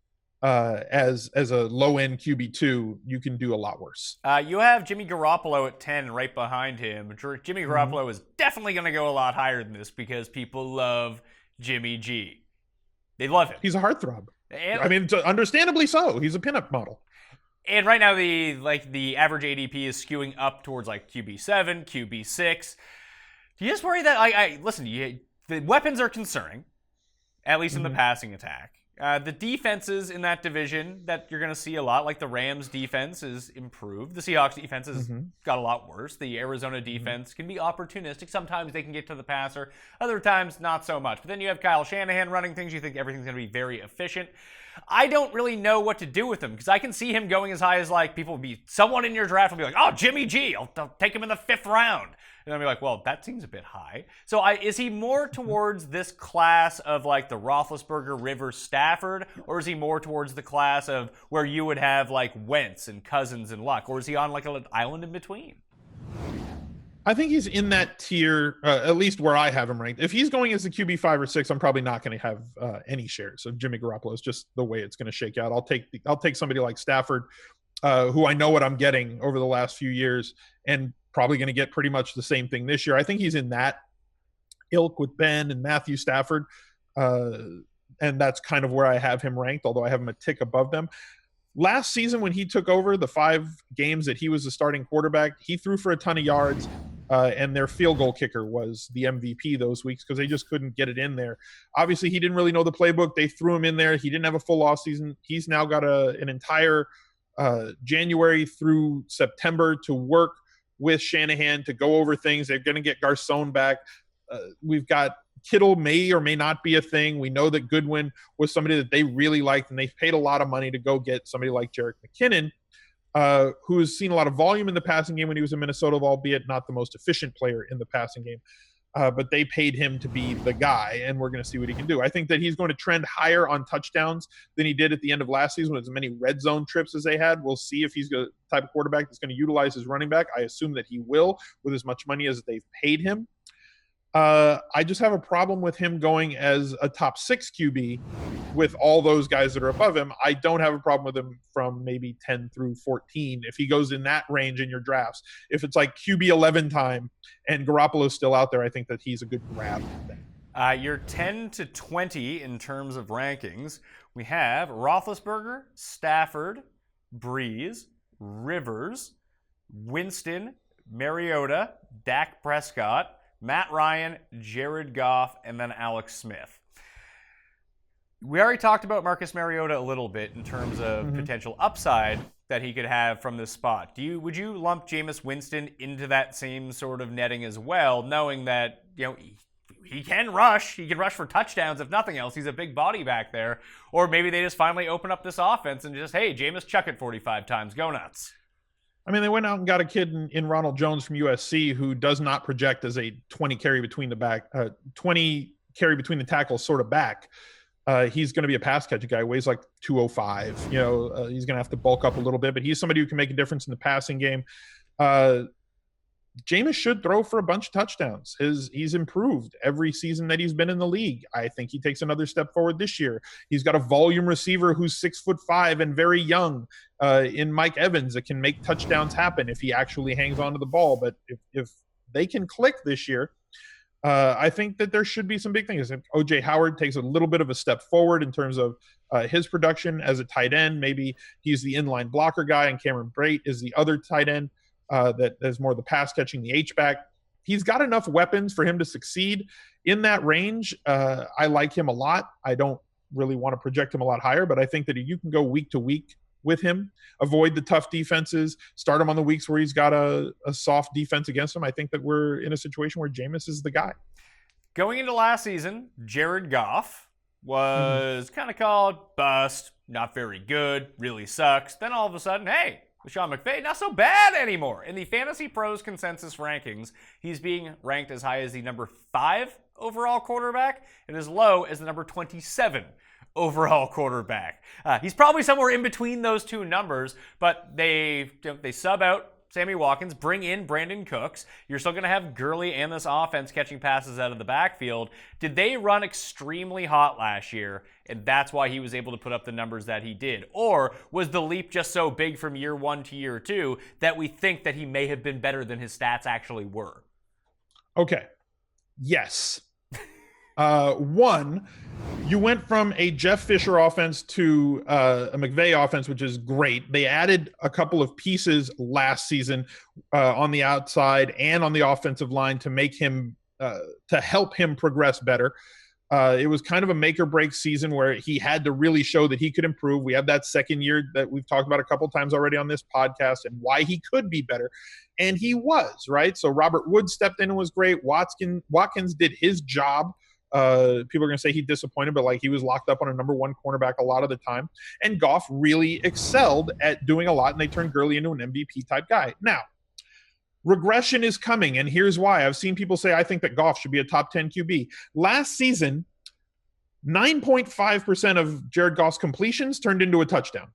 as a low-end QB2, you can do a lot worse. You have Jimmy Garoppolo at 10 right behind him. Jimmy Garoppolo is definitely going to go a lot higher than this because people love Jimmy G. They love him. He's a heartthrob. I mean, understandably so. He's a pinup model. And right now, the average ADP is skewing up towards like QB7, QB6. Do you just worry that listen? The weapons are concerning, at least in the passing attack. The defenses in that division that you're going to see a lot, like the Rams defense is improved. The Seahawks defense has got a lot worse. The Arizona defense can be opportunistic. Sometimes they can get to the passer. Other times, not so much. But then you have Kyle Shanahan running things. You think everything's going to be very efficient. I don't really know what to do with him because I can see him going as high as someone in your draft will be like, oh, Jimmy G, I'll take him in the 5th round. And I'll be like, well, that seems a bit high. So is he more towards this class of like the Roethlisberger, Rivers, Stafford, or is he more towards the class of where you would have like Wentz and Cousins and Luck, or is he on like an island in between? I think he's in that tier, at least where I have him ranked. If he's going as a QB 5 or 6, I'm probably not going to have any shares of Jimmy Garoppolo. It's just the way it's going to shake out. I'll take somebody like Stafford, who I know what I'm getting over the last few years, and probably going to get pretty much the same thing this year. I think he's in that ilk with Ben and Matthew Stafford, and that's kind of where I have him ranked, although I have him a tick above them. Last season when he took over the 5 games that he was the starting quarterback, he threw for a ton of yards, and their field goal kicker was the MVP those weeks because they just couldn't get it in there. Obviously, he didn't really know the playbook. They threw him in there. He didn't have a full offseason. He's now got an entire January through September to work with Shanahan to go over things. They're going to get Garcon back. We've got Kittle may or may not be a thing. We know that Goodwin was somebody that they really liked, and they've paid a lot of money to go get somebody like Jerick McKinnon, who has seen a lot of volume in the passing game when he was in Minnesota, albeit not the most efficient player in the passing game. But they paid him to be the guy, and we're going to see what he can do. I think that he's going to trend higher on touchdowns than he did at the end of last season with as many red zone trips as they had. We'll see if he's the type of quarterback that's going to utilize his running back. I assume that he will with as much money as they've paid him. I just have a problem with him going as a top 6 QB with all those guys that are above him. I don't have a problem with him from maybe 10 through 14 if he goes in that range in your drafts. If it's like QB 11 time and Garoppolo's still out there, I think that he's a good grab. You're 10 to 20 in terms of rankings. We have Roethlisberger, Stafford, Brees, Rivers, Winston, Mariota, Dak Prescott, Matt Ryan, Jared Goff, and then Alex Smith. We already talked about Marcus Mariota a little bit in terms of potential upside that he could have from this spot. Would you lump Jameis Winston into that same sort of netting as well, knowing that he can rush? He can rush for touchdowns if nothing else. He's a big body back there. Or maybe they just finally open up this offense and just, hey, Jameis, chuck it 45 times. Go nuts. I mean, they went out and got a kid in Ronald Jones from USC who does not project as a 20 carry between the tackles sort of back. He's going to be a pass catch guy. Weighs like 205. He's going to have to bulk up a little bit, but he's somebody who can make a difference in the passing game. Jameis should throw for a bunch of touchdowns. He's improved every season that he's been in the league. I think he takes another step forward this year. He's got a volume receiver who's 6'5" and very young in Mike Evans that can make touchdowns happen if he actually hangs on to the ball. But if they can click this year, I think that there should be some big things. If O.J. Howard takes a little bit of a step forward in terms of his production as a tight end. Maybe he's the inline blocker guy, and Cameron Brate is the other tight end. That is more the pass catching, the H-back. He's got enough weapons for him to succeed in that range. I like him a lot. I don't really want to project him a lot higher, but I think that you can go week to week with him, avoid the tough defenses, start him on the weeks where he's got a soft defense against him. I think that we're in a situation where Jameis is the guy. Going into last season, Jared Goff was kind of called bust, not very good, really sucks. Then all of a sudden, hey, Sean McVay, not so bad anymore. In the Fantasy Pros consensus rankings, he's being ranked as high as the number 5 overall quarterback and as low as the number 27 overall quarterback. He's probably somewhere in between those two numbers, but they sub out Sammy Watkins, bring in Brandon Cooks. You're still going to have Gurley and this offense catching passes out of the backfield. Did they run extremely hot last year, and that's why he was able to put up the numbers that he did? Or was the leap just so big from year 1 to year 2 that we think that he may have been better than his stats actually were? Okay. Yes. One, you went from a Jeff Fisher offense to a McVay offense, which is great. They added a couple of pieces last season on the outside and on the offensive line to make him to help him progress better. It was kind of a make or break season where he had to really show that he could improve. We have that second year that we've talked about a couple times already on this podcast and why he could be better. And he was, right? So Robert Wood stepped in and was great. Watkins did his job. People are going to say he disappointed, but he was locked up on a number 1 cornerback a lot of the time. And Goff really excelled at doing a lot, and they turned Gurley into an MVP type guy. Now, regression is coming, and here's why. I've seen people say, I think that Goff should be a top 10 QB. Last season, 9.5% of Jared Goff's completions turned into a touchdown.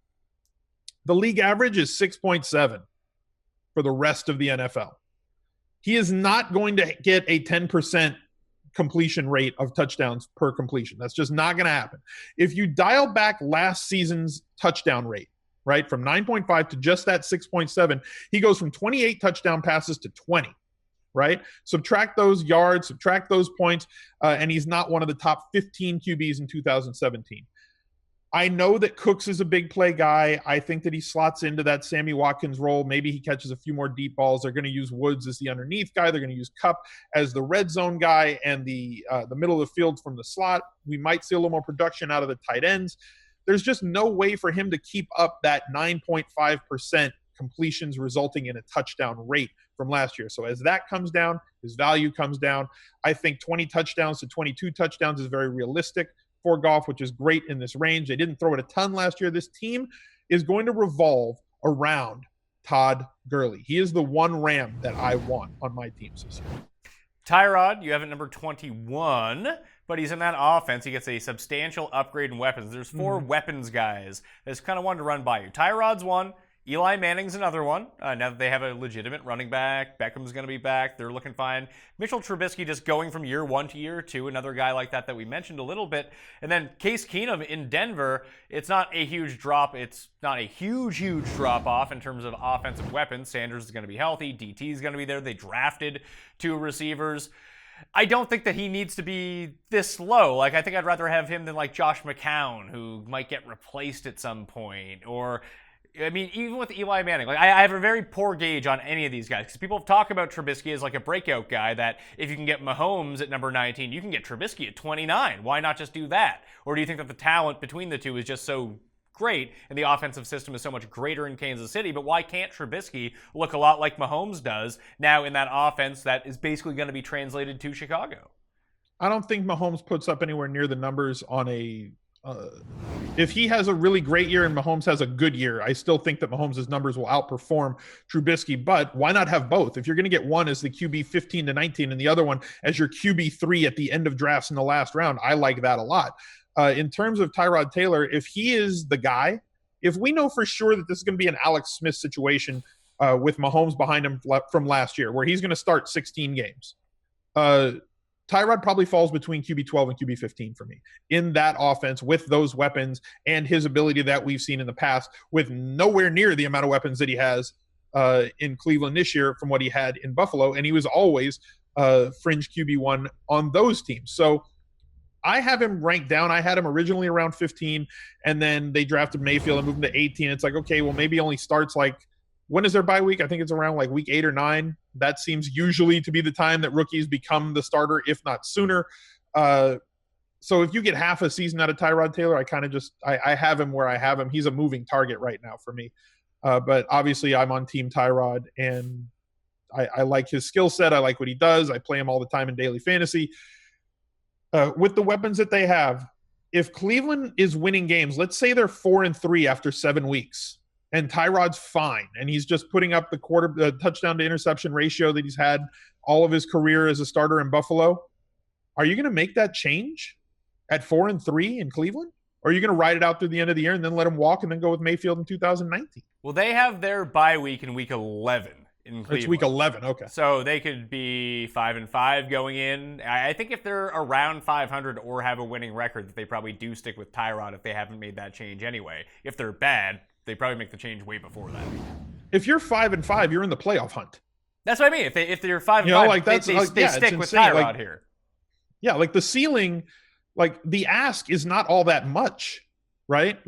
The league average is 6.7 for the rest of the NFL. He is not going to get a 10% completion rate of touchdowns per completion. That's just not going to happen. If you dial back last season's touchdown rate, right, from 9.5 to just that 6.7, he goes from 28 touchdown passes to 20, right? Subtract those yards, subtract those points, and he's not one of the top 15 QBs in 2017. I know that Cooks is a big play guy. I think that he slots into that Sammy Watkins role. Maybe he catches a few more deep balls. They're going to use Woods as the underneath guy. They're going to use Kupp as the red zone guy and the middle of the field from the slot. We might see a little more production out of the tight ends. there's just no way for him to keep up that 9.5% completions resulting in a touchdown rate from last year. So as that comes down, his value comes down. I think 20 touchdowns to 22 touchdowns is very realistic for Goff, which is great in this range. They didn't throw it a ton last year. This team is going to revolve around Todd Gurley. He is the one Ram that I want on my teams this year. Tyrod, you have at number 21, but he's in that offense. He gets a substantial upgrade in weapons. There's 4 weapons guys. That's kind of one to run by you. Tyrod's one. Eli Manning's another one. Now that they have a legitimate running back, Beckham's going to be back. They're looking fine. Mitchell Trubisky just going from year 1 to year 2. Another guy like that we mentioned a little bit. And then Case Keenum in Denver. It's not a huge drop. It's not a huge drop off in terms of offensive weapons. Sanders is going to be healthy. DT is going to be there. They drafted 2 receivers. I don't think that he needs to be this low. I think I'd rather have him than Josh McCown, who might get replaced at some point, or even with Eli Manning, I have a very poor gauge on any of these guys because people talk about Trubisky as a breakout guy that if you can get Mahomes at number 19, you can get Trubisky at 29. Why not just do that? Or do you think that the talent between the two is just so great and the offensive system is so much greater in Kansas City? But why can't Trubisky look a lot like Mahomes does now in that offense that is basically going to be translated to Chicago? I don't think Mahomes puts up anywhere near the numbers on a if he has a really great year and Mahomes has a good year, I still think that Mahomes' numbers will outperform Trubisky, but why not have both? If you're going to get one as the QB 15 to 19 and the other one as your QB 3 at the end of drafts in the last round, I like that a lot. In terms of Tyrod Taylor, if he is the guy, if we know for sure that this is going to be an Alex Smith situation with Mahomes behind him from last year, where he's going to start 16 games, Tyrod probably falls between QB 12 and QB 15 for me in that offense with those weapons and his ability that we've seen in the past with nowhere near the amount of weapons that he has in Cleveland this year from what he had in Buffalo. And he was always fringe QB1 on those teams. So I have him ranked down. I had him originally around 15, and then they drafted Mayfield and moved him to 18. It's okay, well, maybe he only starts when is their bye week? I think it's around week 8 or 9. That seems usually to be the time that rookies become the starter, if not sooner. So if you get half a season out of Tyrod Taylor, I kind of I have him where I have him. He's a moving target right now for me. But obviously I'm on Team Tyrod, and I like his skill set. I like what he does. I play him all the time in daily fantasy. With the weapons that they have, if Cleveland is winning games, let's say they're 4-3 after 7 weeks, and Tyrod's fine, and he's just putting up the touchdown to interception ratio that he's had all of his career as a starter in Buffalo. Are you going to make that change at 4-3 in Cleveland? Or are you going to ride it out through the end of the year and then let him walk and then go with Mayfield in 2019? Well, they have their bye week in week 11 in Cleveland. It's week 11, okay. So they could be 5-5 going in. I think if they're around 500 or have a winning record, that they probably do stick with Tyrod if they haven't made that change anyway. If they're bad, they probably make the change way before that. If you're 5-5, you're in the playoff hunt. That's what I mean. If they're 5-5, they stick with Tyrod here. Yeah, the ceiling, the ask is not all that much, right?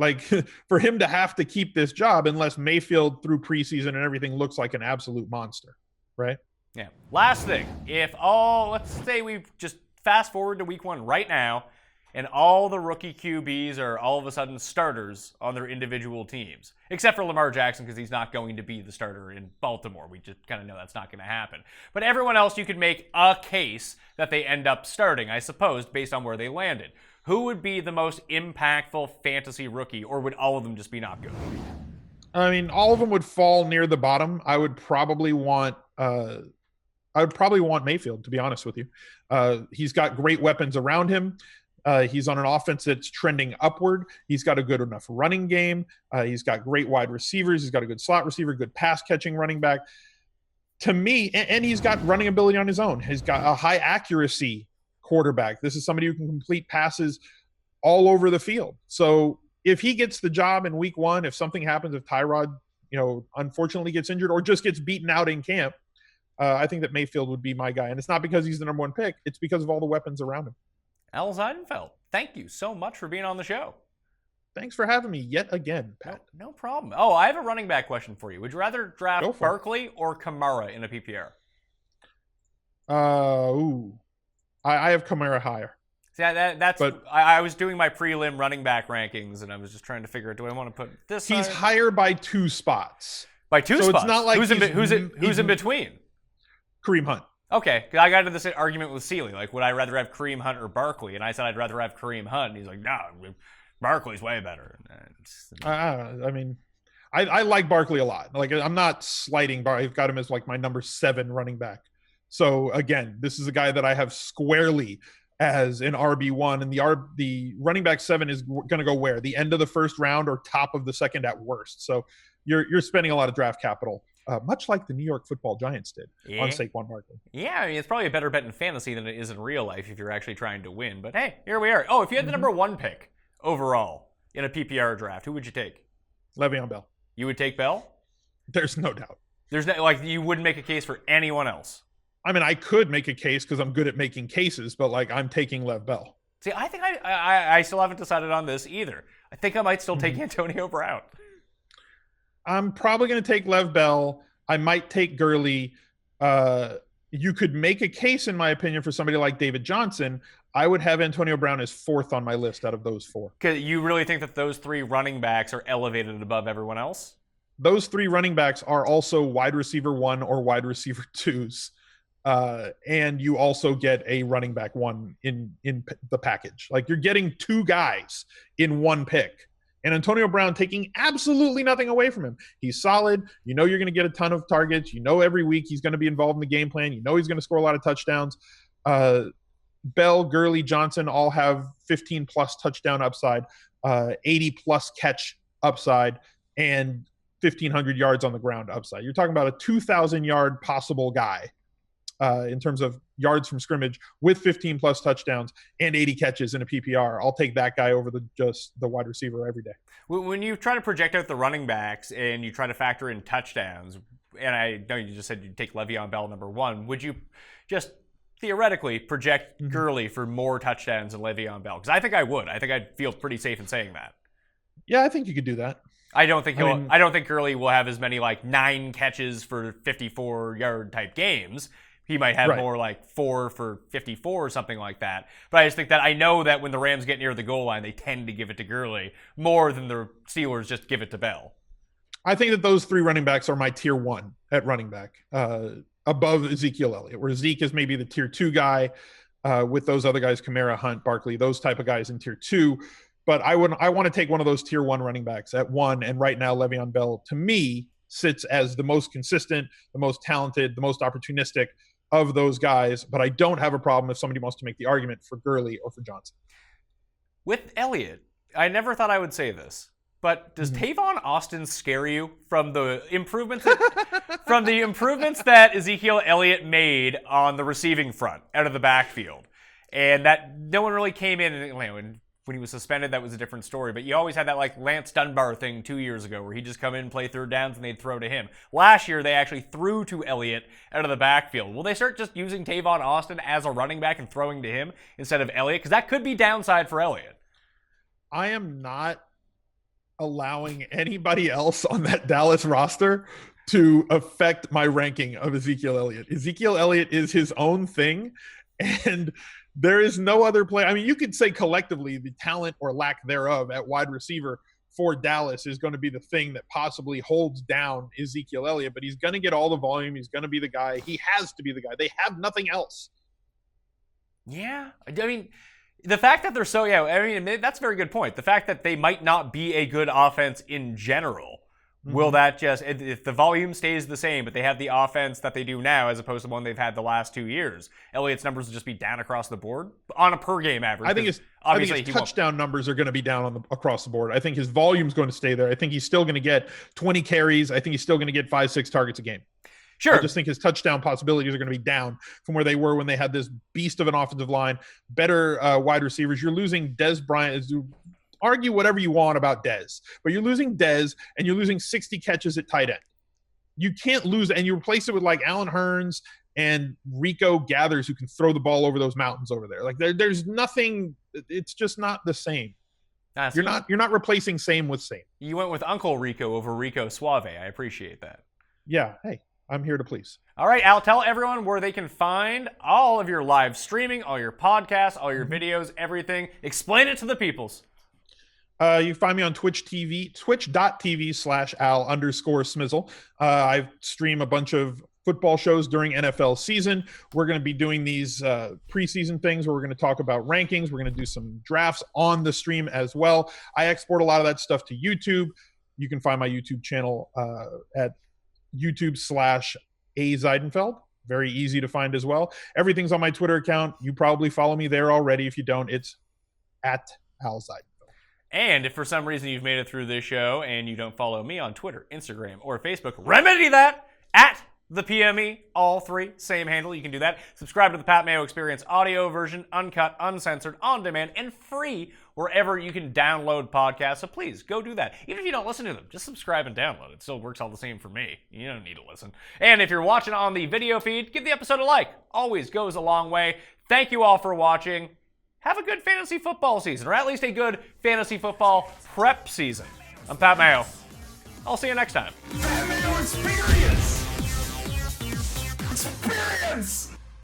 For him to have to keep this job unless Mayfield through preseason and everything looks like an absolute monster, right? Yeah. Last thing, let's say we just fast forward to week 1 right now, and all the rookie QBs are all of a sudden starters on their individual teams, except for Lamar Jackson because he's not going to be the starter in Baltimore. We just kind of know that's not going to happen. But everyone else, you could make a case that they end up starting, I suppose, based on where they landed. Who would be the most impactful fantasy rookie, or would all of them just be not good? I mean, all of them would fall near the bottom. I would probably want Mayfield, to be honest with you. He's got great weapons around him. He's on an offense that's trending upward. He's got a good enough running game. He's got great wide receivers. He's got a good slot receiver, good pass-catching running back. To me, and he's got running ability on his own. He's got a high accuracy quarterback. This is somebody who can complete passes all over the field. So if he gets the job in week 1, if something happens, if Tyrod, unfortunately gets injured or just gets beaten out in camp, I think that Mayfield would be my guy. And it's not because he's the number 1 pick. It's because of all the weapons around him. Al Zeidenfeld, thank you so much for being on the show. Thanks for having me yet again, Pat. No problem. Oh, I have a running back question for you. Would you rather draft Barkley or Kamara in a PPR? I have Kamara higher. See, that's. But I was doing my prelim running back rankings, and I was just trying to figure out, do I want to put this? he's side? higher by 2 spots. By 2 so spots. It's not like who's in between? Kareem Hunt. Okay, I got into this argument with Seeley. Like, would I rather have Kareem Hunt or Barkley? And I said I'd rather have Kareem Hunt. And he's like, no, Barkley's way better. I mean, I like Barkley a lot. Like, I'm not slighting Barkley. I've got him as like my number 7 running back. So again, this is a guy that I have squarely as an RB1, and the running back 7 is going to go where? The end of the first round or top of the second at worst. So you're spending a lot of draft capital. Much like the New York Football Giants did on Saquon Barkley. Yeah, I mean, it's probably a better bet in fantasy than it is in real life if you're actually trying to win. But hey, here we are. Oh, if you had the number 1 pick overall in a PPR draft, who would you take? Le'Veon Bell. You would take Bell? There's no doubt. There's no, like, you wouldn't make a case for anyone else. I mean, I could make a case because I'm good at making cases, but like I'm taking Lev Bell. See, I think I still haven't decided on this either. I think I might still take Antonio Brown. I'm probably going to take Lev Bell. I might take Gurley. You could make a case, in my opinion, for somebody like David Johnson. I would have Antonio Brown as 4th on my list out of those 4. Because you really think that those 3 running backs are elevated above everyone else? Those 3 running backs are also wide receiver 1 or wide receiver 2s. And you also get a running back 1 in the package. Like, you're getting 2 guys in 1 pick. And Antonio Brown taking absolutely nothing away from him. He's solid. You know you're going to get a ton of targets. You know every week he's going to be involved in the game plan. You know he's going to score a lot of touchdowns. Bell, Gurley, Johnson all have 15-plus touchdown upside, 80-plus catch upside, and 1,500 yards on the ground upside. You're talking about a 2,000-yard possible guy in terms of yards from scrimmage with 15-plus touchdowns and 80 catches in a PPR. I'll take that guy over just the wide receiver every day. When you try to project out the running backs and you try to factor in touchdowns, and I know you just said you'd take Le'Veon Bell number 1, would you just theoretically project Gurley for more touchdowns than Le'Veon Bell? Because I think I would. I think I'd feel pretty safe in saying that. Yeah, I think you could do that. I don't think I don't think Gurley will have as many like 9 catches for 54-yard type games. He might have more like 4 for 54 or something like that. But I just think that I know that when the Rams get near the goal line, they tend to give it to Gurley more than the Steelers just give it to Bell. I think that those 3 running backs are my tier 1 at running back, above Ezekiel Elliott, where Zeke is maybe the tier 2 guy with those other guys, Kamara, Hunt, Barkley, those type of guys in tier 2. But I want to take one of those tier 1 running backs at 1. And right now, Le'Veon Bell, to me, sits as the most consistent, the most talented, the most opportunistic of those guys. But I don't have a problem if somebody wants to make the argument for Gurley or for Johnson. With Elliott, I never thought I would say this, but does Tavon Austin scare you from the improvements that Ezekiel Elliott made on the receiving front out of the backfield, and that no one really came in and when he was suspended, that was a different story. But you always had that like Lance Dunbar thing 2 years ago where he'd just come in and play third downs and they'd throw to him. Last year, they actually threw to Elliott out of the backfield. Will they start just using Tavon Austin as a running back and throwing to him instead of Elliott? Because that could be downside for Elliott. I am not allowing anybody else on that Dallas roster to affect my ranking of Ezekiel Elliott. Ezekiel Elliott is his own thing, and there is no other player. I mean, you could say collectively the talent or lack thereof at wide receiver for Dallas is going to be the thing that possibly holds down Ezekiel Elliott, but he's going to get all the volume. He's going to be the guy. He has to be the guy. They have nothing else. Yeah. I mean, the fact that they're so, that's a very good point. The fact that they might not be a good offense in general, will that just, if the volume stays the same, but they have the offense that they do now as opposed to the one they've had the last 2 years, Elliott's numbers will just be down across the board on a per game average? I think his touchdown numbers are going to be down across the board. I think his volume's going to stay there. I think he's still going to get 20 carries. I think he's still going to get 5-6 targets a game. Sure. I just think his touchdown possibilities are going to be down from where they were when they had this beast of an offensive line, better wide receivers. You're losing Dez Bryant. Argue whatever you want about Dez, but you're losing Dez and you're losing 60 catches at tight end. You can't lose, and you replace it with like Allen Hurns and Rico Gathers who can throw the ball over those mountains over there. Like there's nothing. It's just not the same. You're not replacing same with same. You went with Uncle Rico over Rico Suave. I appreciate that. Yeah. Hey, I'm here to please. All right, Al, tell everyone where they can find all of your live streaming, all your podcasts, all your videos, everything. Explain it to the peoples. You can find me on twitch.tv/Al_Smizzle. I stream a bunch of football shows during NFL season. We're going to be doing these preseason things where we're going to talk about rankings. We're going to do some drafts on the stream as well. I export a lot of that stuff to YouTube. You can find my YouTube channel at YouTube/A Zeidenfeld. Very easy to find as well. Everything's on my Twitter account. You probably follow me there already. If you don't, it's at Al Zeidenfeld. And if for some reason you've made it through this show and you don't follow me on Twitter, Instagram, or Facebook, remedy that at the PME, all three, same handle. You can do that. Subscribe to the Pat Mayo Experience audio version, uncut, uncensored, on demand, and free wherever you can download podcasts. So please go do that. Even if you don't listen to them, just subscribe and download. It still works all the same for me. You don't need to listen. And if you're watching on the video feed, give the episode a like. Always goes a long way. Thank you all for watching. Have a good fantasy football season, or at least a good fantasy football prep season. I'm Pat Mayo. I'll see you next time. Pat Mayo Experience! Experience!